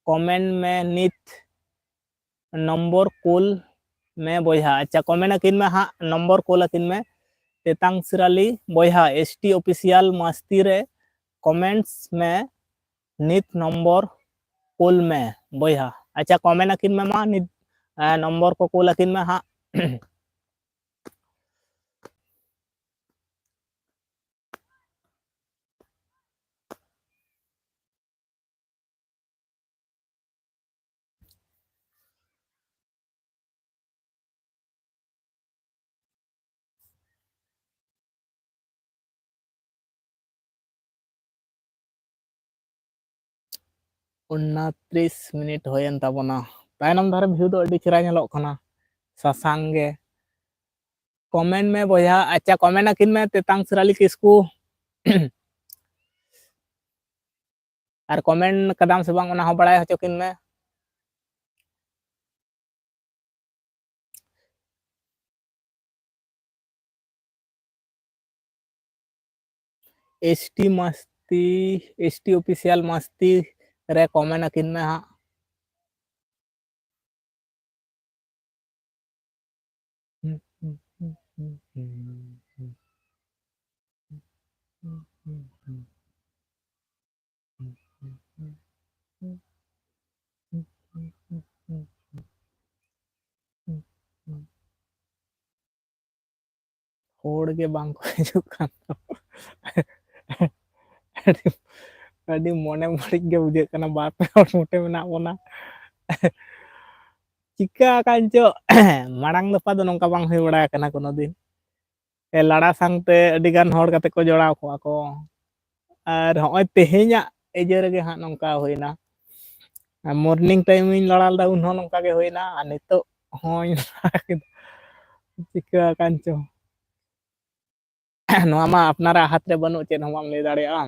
ᱠᱚᱢᱮᱱᱴ ᱢᱮ ᱱᱤᱛ ᱱᱚᱢᱵᱚᱨ ᱠᱩᱞ ᱢᱮ ᱵᱚᱭᱦᱟ ᱟᱪᱪᱷᱟ ᱠᱚᱢᱮᱱᱴ ᱟᱹᱠᱤᱱ ᱢᱮ ᱦᱟᱸᱜ ᱱᱚᱢᱵᱚᱨ ᱠᱳᱞ ᱟᱹᱠᱤᱱ ᱢᱮ ᱛᱮᱛᱟᱝ ᱥᱮᱨᱟᱞᱤ ᱵᱚᱭᱦᱟ ᱮᱥᱴᱤ ᱚᱯᱷᱤᱥᱤᱭᱟᱞ ᱢᱟᱥᱛᱤ ᱨᱮ ᱠᱚᱢᱮᱱᱴᱥ ᱢᱮ ᱱᱤᱛ ᱱᱚᱢᱵᱚᱨ ᱠᱩᱞ ᱢᱮ ᱵᱚᱭᱦᱟ ᱟᱪᱪᱷᱟ ᱠᱚᱢᱮᱱᱴ ᱟᱹᱠᱤᱱ ᱢᱮ ᱢᱟ ᱱᱤᱛ ᱱᱚᱢᱵᱚᱨ ᱠᱚ ᱠᱩᱞ ᱟᱹᱠᱤᱱ ᱢᱮ ᱦᱟᱸᱜ ᱩᱱᱛᱨᱤᱥ ᱢᱤᱱᱤᱴ ᱦᱩᱭᱮᱱ ᱛᱟᱵᱚᱱᱟ ᱛᱟᱭᱱᱚᱢ ᱫᱷᱟᱨᱮ ᱵᱷᱤᱭᱩ ᱫᱚ ᱟᱹᱰᱤ ᱪᱮᱦᱨᱟ ᱧᱮᱞᱚᱜ ᱠᱟᱱᱟ ᱥᱟᱥᱟᱝ ᱜᱮ ᱠᱚᱢᱮᱱᱴ ᱢᱮ ᱵᱚᱭᱦᱟ ᱟᱪᱪᱷᱟ ᱠᱚᱢᱮᱱᱴ ᱟᱹᱠᱤᱱ ᱢᱮ ᱛᱮᱛᱟᱝ ᱥᱮᱨᱟᱞᱤ ᱠᱤᱥᱠᱩ ᱟᱨ ᱠᱚᱢᱮᱱᱴ ᱠᱟᱫᱟᱢ ᱥᱮ ᱵᱟᱝ ᱚᱱᱟ ᱦᱚᱸ ᱵᱟᱲᱟᱭ ᱦᱚᱪᱚ ᱠᱤᱱ ᱢᱮ एसटी मस्ती एसटी ऑफिशियल मस्ती रे कमेंट अकिन में हाँ होड़ के बांग को हिजुग कान अड़ी मोने बड़ी के बुझे कना बार पे और मोटे में ना बोना चिका कांचो मारांग दफा दो नोंका बांग हुई बड़ा कना कोनो दिन लड़ा संगते अड़ी गान होड़ कते को जोड़ाव को को और होय तेहे냐 एजे रगे हां नोंका होइना मॉर्निंग टाइम इन लड़ा लदा उन नोंका के होइना आ नितो होय चिका कांचो नोआ मा अपनारा हाथ रे बनु चेन हम ले दाड़े आ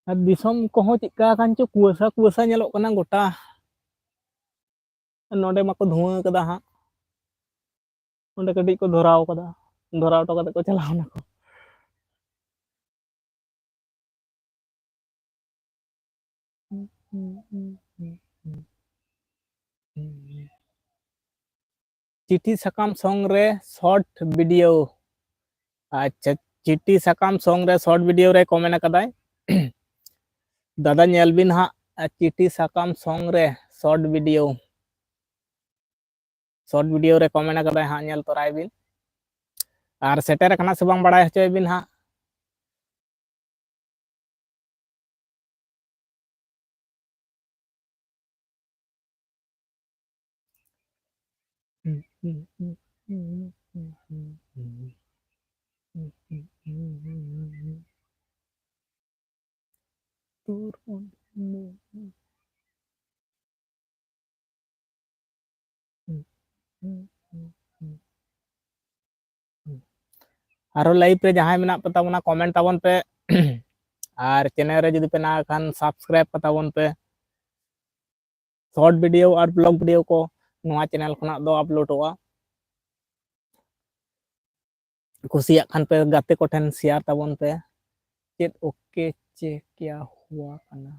दिसम को हो चिका कांचो कुआसा कुआसा नेलो कना गोटा नोडे माको धुआ कदा हा ओंडे कडी को धराव कदा धराव तो कदा को चलाव ना को चिठी सकाम सॉन्ग रे शॉर्ट वीडियो अच्छा चिठी सकाम सॉन्ग रे शॉर्ट वीडियो रे कमेंट कदाय दादा नेल बिन हा चिठी सकाम सॉन्ग रे शॉर्ट वीडियो रे कमेंट कदाय हा नेल तोराय बिन और सेटर कना से बांग बड़ाय हचोय बिन हा आरो लाइव रे जहां मेना पे ताबोना कमेंट ताबोन पे और चैनल रे जदि पे ना खान सब्सक्राइब ताबोन पे शॉर्ट वीडियो और ब्लॉग वीडियो को नोआ चैनल खना दो अपलोडोगा खुशिया खान पे गाते को ठन शेयर ताबोन पे चेत ओके चे क्या हुआ कना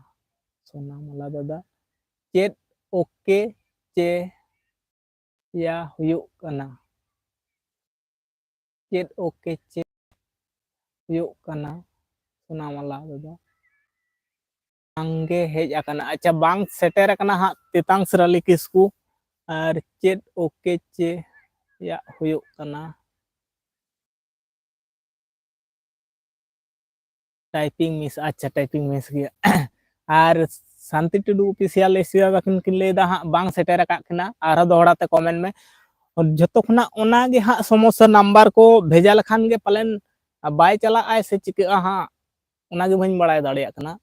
सोना मला दादा चेत ओके चे या हुयु कना चेत ओके चे हुयु कना सोना मला दादा अंगे हेज आकना अच्छा बांग सेटर आकना हा तेतांग सराली किस्कू और चेत ओके चे या हुयु कना टाइपिंग मिस अच्छा टाइपिंग मिस गया और शांति टुडू ऑफिशियल एशिया बाकिन किन लेदा हा बांग सेटर का किना आरो दोहरा ते कमेंट में और जतो खना ओना गे हा समस्या नंबर को भेजा लखान गे पलेन बाय चला आय से चिका हा ओना गे भइन बड़ाय दाड़िया कना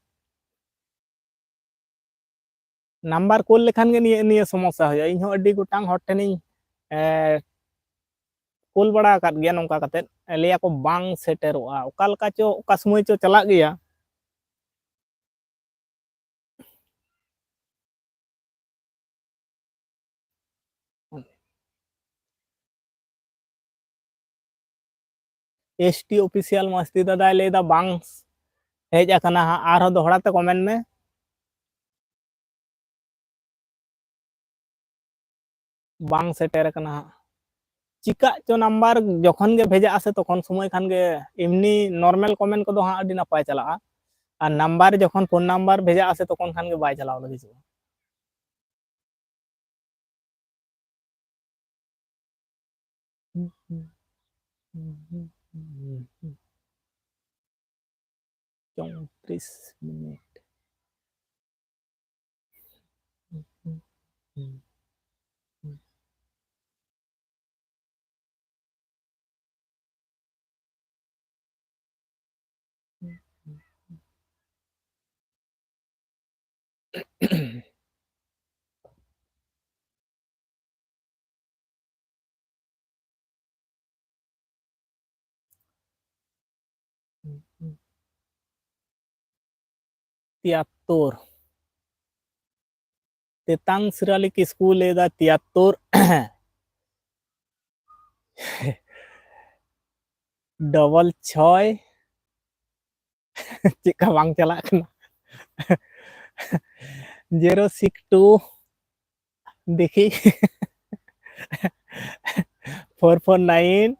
नंबर कोल लेखान गे निये समस्या होय इन हो अड्डी गोटांग हॉट टेनी कोल बड़ा काट गया नोंका कते लिया को बांग सेटेरोआ ओका लका चो ओका समय चो चला गया एसटी ऑफिशियल मस्ती दादा लेदा बांग हेज आकना हा आरो दोहरा ते कमेंट में बांग सेटर आकना हा चिका चो नंबर जखन गे भेजा आसे तखन समय खान गे इमनी नॉर्मल कमेंट को दो हा अडी नपाय चला और नंबर जखन फोन नंबर भेजा आसे तखन खान गे बाय चलाव लगी चौंतीस मिनट तिहत्तर तेतांग सिराली किस्कू लेदा 73 डबल 6 चिका बांग चला कना 062 देखी 449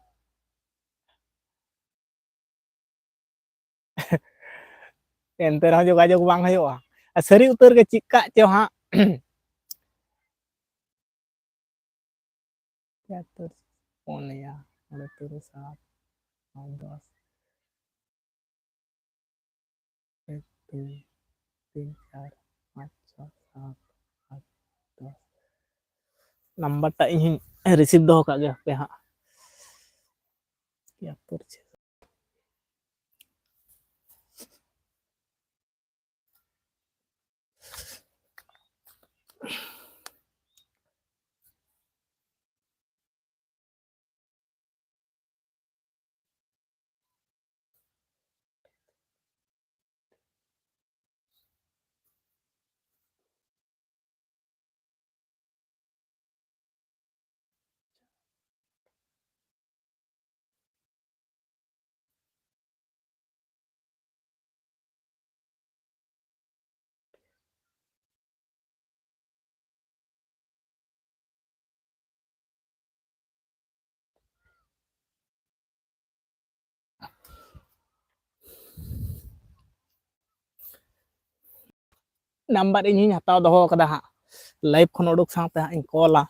enter ho jogajog bang huyoga sari utar ge chika cho ha 73 punya 27 12 1 2 3 4 5 6 7 8 10 number टा इन रिसीव दो का गया पे हाँ 73 नंबर इन हताव दो कदा हाँ लाइव खन उडुक साथ हाँ इन कॉला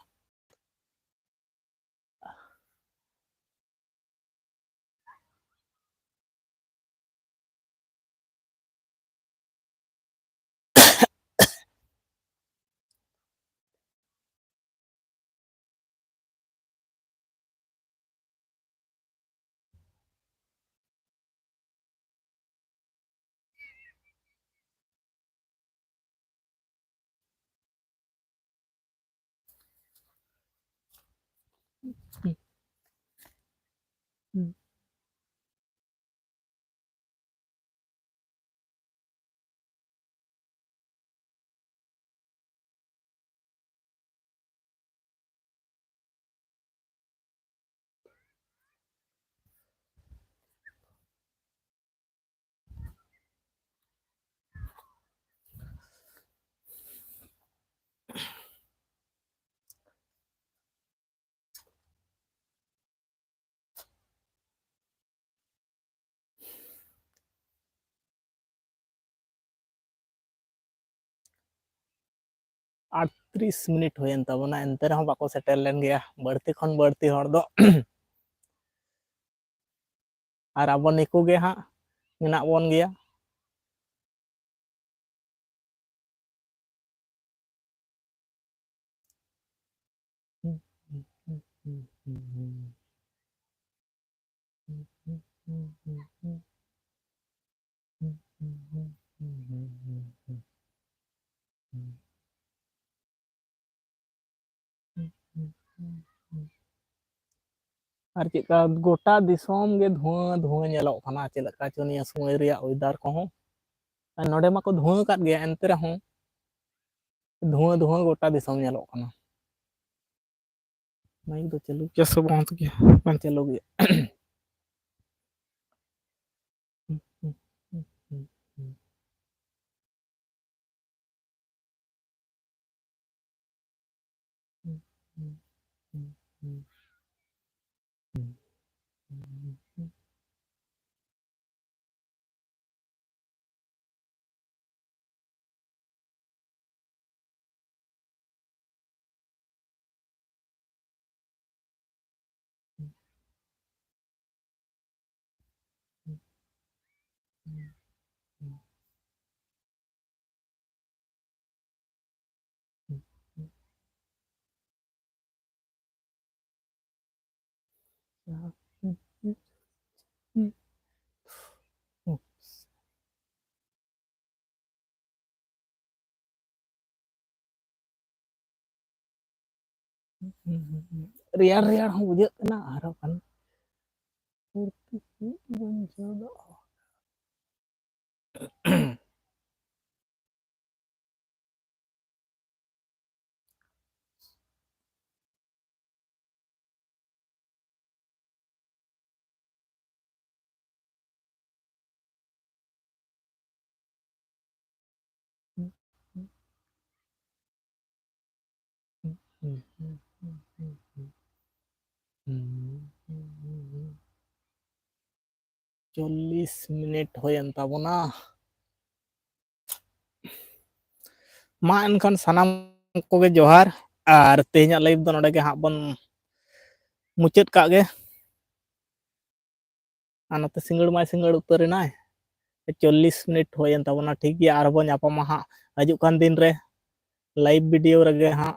आठ 30 मिनट हुए तबना एंते रहो बाको सेटल लेन गया बढ़ती खन बढ़ती हर दो और अब निकू गे हाँ मेना बोन गया और चेका गोटा दिसोम गे धुआं धुआं नेलोग खाना चेलका चो निया समय रिया वेदर को हो नोडे माको धुआं काट गया एंते रहो धुआं धुआं गोटा दिसोम नेलोग खाना माइक तो चलू कैसे बात गया कौन चलो गया रियार रियार हो बुझे ना आरो kan 40 मिनट होयन ताबोना मा एनखान सानाम कोगे जोहार और तेहना लाइव दो नोडे गे हाँ बन मुचाद कागे और नते सिंगड़ माय सिंगड़ उतरेनाय 40 मिनट होयन ताबोना ठीक गया आर बन आपा हाँ हजू कान दिन रे लाइव वीडियो रगे हाँ